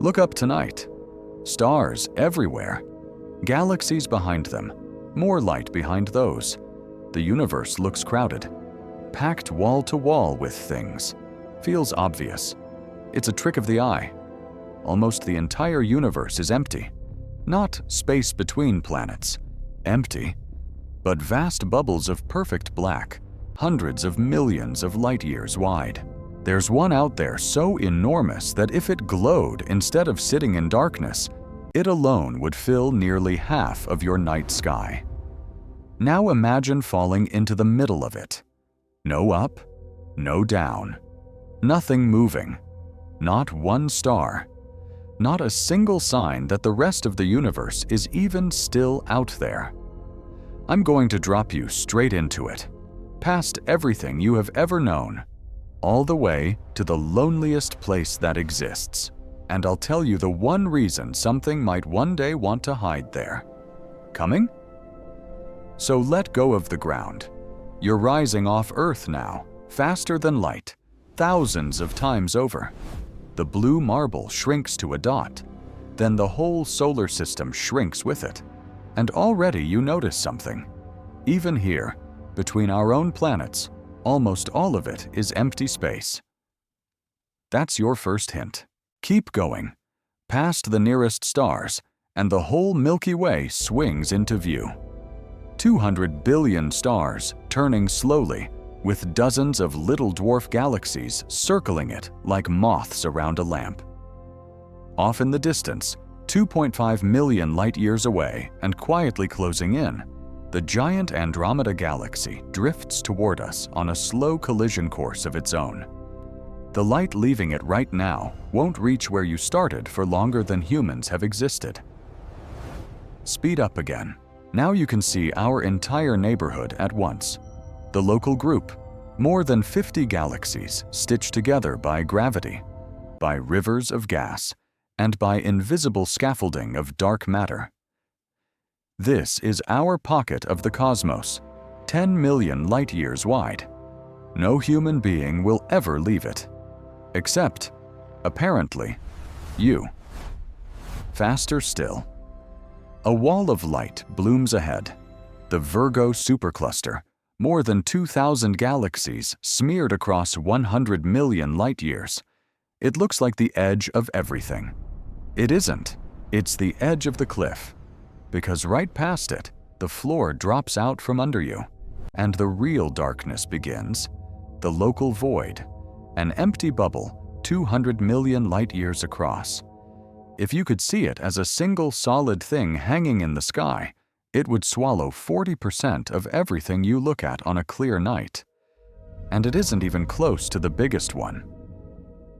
Look up tonight. Stars everywhere. Galaxies behind them. More light behind those. The universe looks crowded. Packed wall to wall with things. Feels obvious. It's a trick of the eye. Almost the entire universe is empty. Not space between planets. Empty. But vast bubbles of perfect black. Hundreds of millions of light years wide. There's one out there so enormous that if it glowed instead of sitting in darkness, it alone would fill nearly half of your night sky. Now imagine falling into the middle of it. No up, no down. Nothing moving. Not one star. Not a single sign that the rest of the universe is even still out there. I'm going to drop you straight into it, past everything you have ever known, all the way to the loneliest place that exists. And I'll tell you the one reason something might one day want to hide there. Coming? So let go of the ground. You're rising off Earth now, faster than light, thousands of times over. The blue marble shrinks to a dot. Then the whole solar system shrinks with it. And already you notice something. Even here, between our own planets, almost all of it is empty space. That's your first hint. Keep going, past the nearest stars, and the whole Milky Way swings into view. 200 billion stars turning slowly, with dozens of little dwarf galaxies circling it like moths around a lamp. Off in the distance, 2.5 million light-years away and quietly closing in, the giant Andromeda galaxy drifts toward us on a slow collision course of its own. The light leaving it right now won't reach where you started for longer than humans have existed. Speed up again. Now you can see our entire neighborhood at once. The local group, more than 50 galaxies stitched together by gravity, by rivers of gas, and by invisible scaffolding of dark matter. This is our pocket of the cosmos, 10 million light-years wide. No human being will ever leave it. Except, apparently, you. Faster still. A wall of light blooms ahead. The Virgo Supercluster, more than 2,000 galaxies smeared across 100 million light-years. It looks like the edge of everything. It isn't. It's the edge of the cliff. Because right past it, the floor drops out from under you, and the real darkness begins. The local void, an empty bubble 200 million light-years across. If you could see it as a single solid thing hanging in the sky, it would swallow 40% of everything you look at on a clear night. And it isn't even close to the biggest one.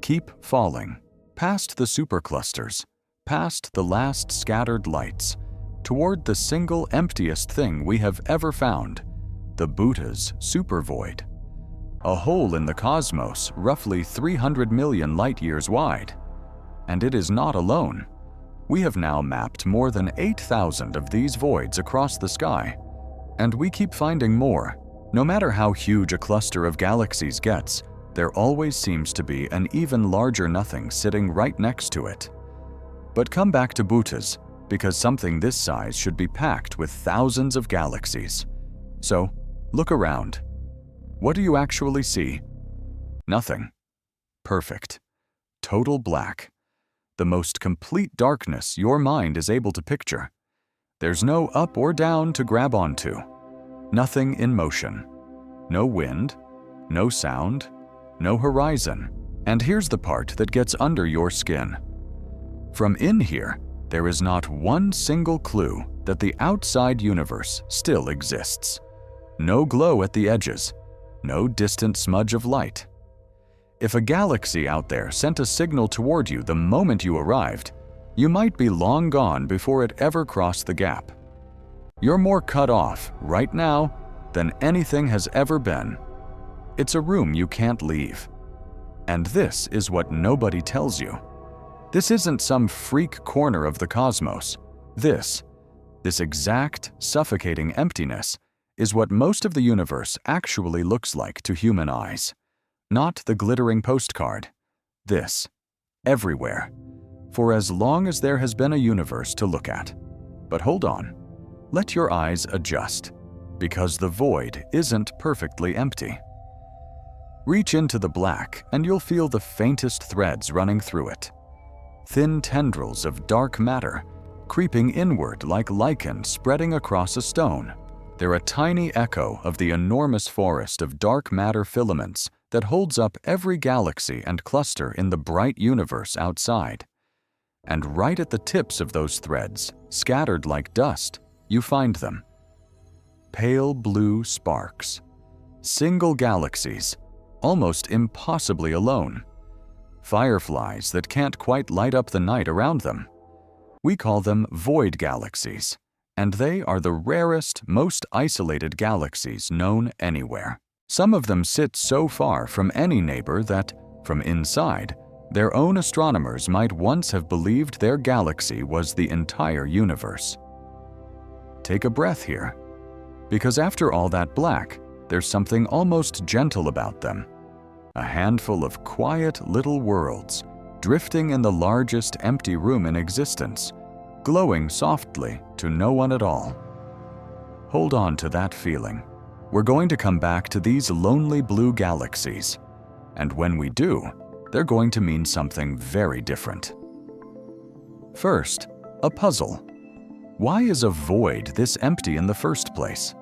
Keep falling, past the superclusters, past the last scattered lights, toward the single emptiest thing we have ever found, the Boötes Supervoid. A hole in the cosmos roughly 300 million light-years wide. And it is not alone. We have now mapped more than 8,000 of these voids across the sky, and we keep finding more. No matter how huge a cluster of galaxies gets, there always seems to be an even larger nothing sitting right next to it. But come back to Boötes, because something this size should be packed with thousands of galaxies. So, look around. What do you actually see? Nothing. Perfect. Total black. The most complete darkness your mind is able to picture. There's no up or down to grab onto. Nothing in motion. No wind, no sound, no horizon. And here's the part that gets under your skin. From in here, there is not one single clue that the outside universe still exists. No glow at the edges, no distant smudge of light. If a galaxy out there sent a signal toward you the moment you arrived, you might be long gone before it ever crossed the gap. You're more cut off right now than anything has ever been. It's a room you can't leave. And this is what nobody tells you. This isn't some freak corner of the cosmos. This exact, suffocating emptiness is what most of the universe actually looks like to human eyes. Not the glittering postcard. This, everywhere. for as long as there has been a universe to look at. But hold on, let your eyes adjust, because the void isn't perfectly empty. Reach into the black and you'll feel the faintest threads running through it. Thin tendrils of dark matter, creeping inward like lichen spreading across a stone. They're a tiny echo of the enormous forest of dark matter filaments that holds up every galaxy and cluster in the bright universe outside. And right at the tips of those threads, scattered like dust, you find them. Pale blue sparks. Single galaxies, almost impossibly alone. Fireflies that can't quite light up the night around them. We call them void galaxies, and they are the rarest, most isolated galaxies known anywhere. Some of them sit so far from any neighbor that, from inside, their own astronomers might once have believed their galaxy was the entire universe. Take a breath here, because after all that black, there's something almost gentle about them. A handful of quiet little worlds, drifting in the largest empty room in existence, glowing softly to no one at all. Hold on to that feeling. We're going to come back to these lonely blue galaxies, and when we do, they're going to mean something very different. First, a puzzle. Why is a void this empty in the first place?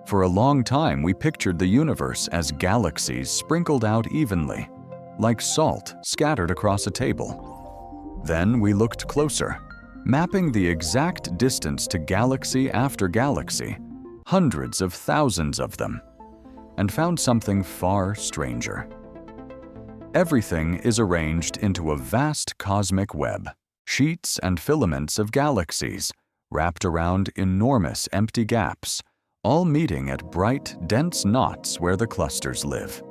For a long time, we pictured the universe as galaxies sprinkled out evenly, like salt scattered across a table. Then we looked closer, mapping the exact distance to galaxy after galaxy, hundreds of thousands of them, and found something far stranger. Everything is arranged into a vast cosmic web, sheets and filaments of galaxies, wrapped around enormous empty gaps, all meeting at bright, dense knots where the clusters live.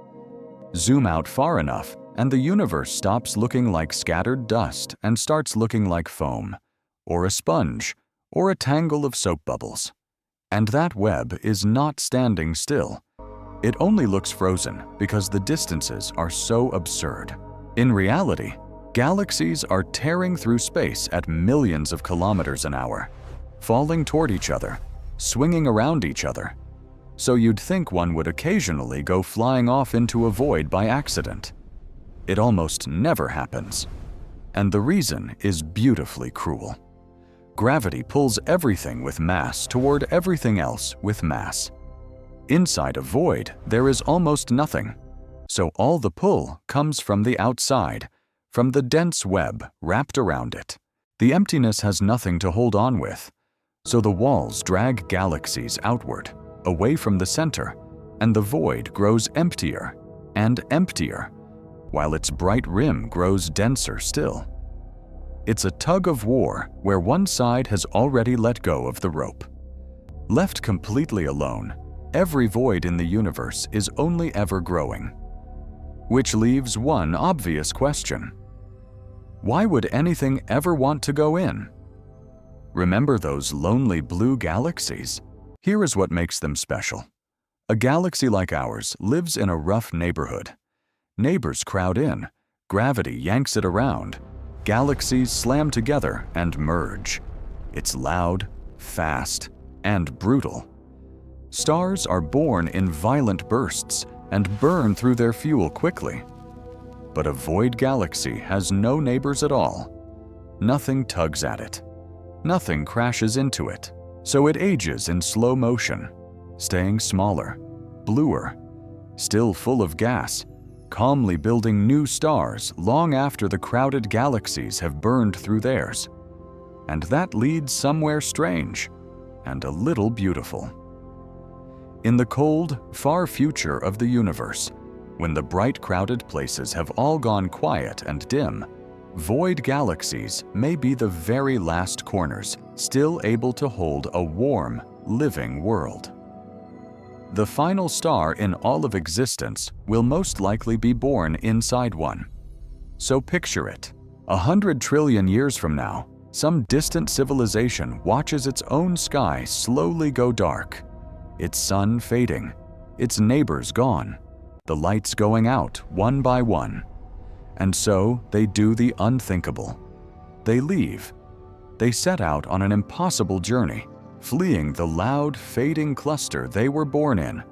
Zoom out far enough, and the universe stops looking like scattered dust and starts looking like foam, or a sponge, or a tangle of soap bubbles. And that web is not standing still. It only looks frozen because the distances are so absurd. In reality, galaxies are tearing through space at millions of kilometers an hour, falling toward each other, swinging around each other. So you'd think one would occasionally go flying off into a void by accident. It almost never happens. And the reason is beautifully cruel. Gravity pulls everything with mass toward everything else with mass. Inside a void, there is almost nothing, so all the pull comes from the outside, from the dense web wrapped around it. The emptiness has nothing to hold on with, so the walls drag galaxies outward, away from the center, and the void grows emptier and emptier, while its bright rim grows denser still. It's a tug of war where one side has already let go of the rope. Left completely alone, every void in the universe is only ever growing. Which leaves one obvious question. Why would anything ever want to go in? Remember those lonely blue galaxies? Here is what makes them special. A galaxy like ours lives in a rough neighborhood. Neighbors crowd in, gravity yanks it around, galaxies slam together and merge. It's loud, fast, and brutal. Stars are born in violent bursts and burn through their fuel quickly. But a void galaxy has no neighbors at all. Nothing tugs at it. Nothing crashes into it, so it ages in slow motion, staying smaller, bluer, still full of gas, calmly building new stars long after the crowded galaxies have burned through theirs. And that leads somewhere strange and a little beautiful. In the cold, far future of the universe, when the bright crowded places have all gone quiet and dim, void galaxies may be the very last corners still able to hold a warm, living world. The final star in all of existence will most likely be born inside one. So picture it. 100 trillion years from now, some distant civilization watches its own sky slowly go dark, its sun fading, its neighbors gone, the lights going out one by one. And so they do the unthinkable. They leave. They set out on an impossible journey, fleeing the loud, fading cluster they were born in,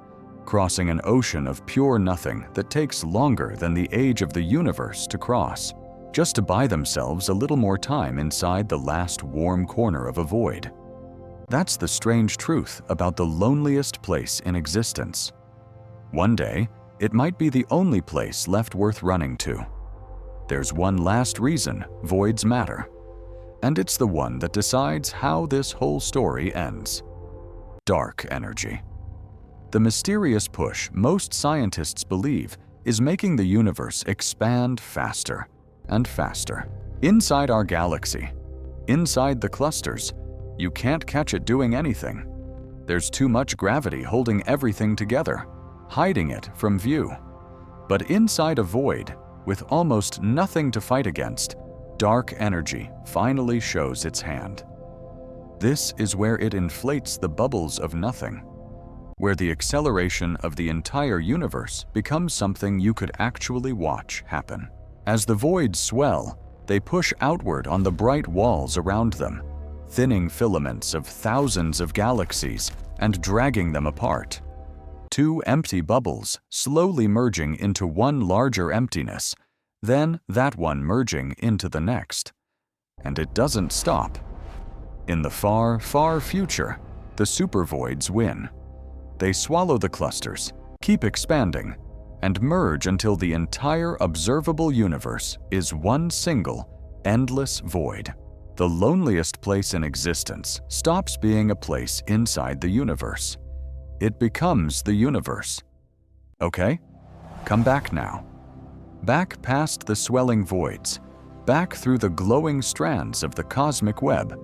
crossing an ocean of pure nothing that takes longer than the age of the universe to cross, just to buy themselves a little more time inside the last warm corner of a void. That's the strange truth about the loneliest place in existence. One day, it might be the only place left worth running to. There's one last reason voids matter, and it's the one that decides how this whole story ends. Dark energy. The mysterious push most scientists believe is making the universe expand faster and faster. Inside our galaxy, inside the clusters, you can't catch it doing anything. There's too much gravity holding everything together, hiding it from view. But inside a void, with almost nothing to fight against, dark energy finally shows its hand. This is where it inflates the bubbles of nothing, where the acceleration of the entire universe becomes something you could actually watch happen. As the voids swell, they push outward on the bright walls around them, thinning filaments of thousands of galaxies and dragging them apart. Two empty bubbles slowly merging into one larger emptiness, then that one merging into the next. And it doesn't stop. In the far, far future, the supervoids win. They swallow the clusters, keep expanding, and merge until the entire observable universe is one single, endless void. The loneliest place in existence stops being a place inside the universe. It becomes the universe. Okay? Come back now. Back past the swelling voids, back through the glowing strands of the cosmic web,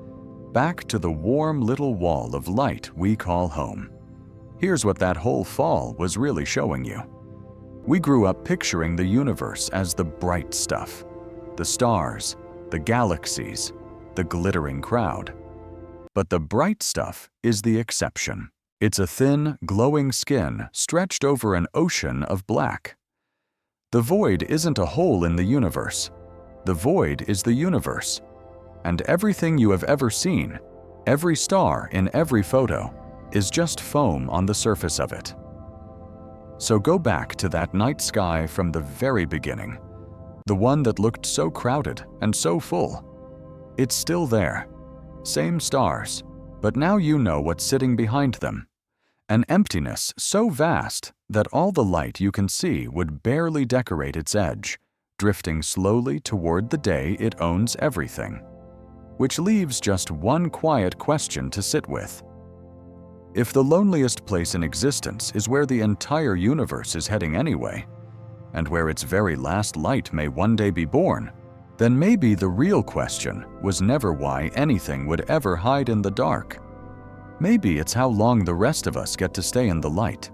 back to the warm little wall of light we call home. Here's what that whole fall was really showing you. We grew up picturing the universe as the bright stuff, the stars, the galaxies, the glittering crowd. But the bright stuff is the exception. It's a thin, glowing skin stretched over an ocean of black. The void isn't a hole in the universe. The void is the universe. And everything you have ever seen, every star in every photo, is just foam on the surface of it. So go back to that night sky from the very beginning, the one that looked so crowded and so full. It's still there, same stars, but now you know what's sitting behind them. An emptiness so vast that all the light you can see would barely decorate its edge, drifting slowly toward the day it owns everything. Which leaves just one quiet question to sit with. If the loneliest place in existence is where the entire universe is heading anyway, and where its very last light may one day be born, then maybe the real question was never why anything would ever hide in the dark. Maybe it's how long the rest of us get to stay in the light.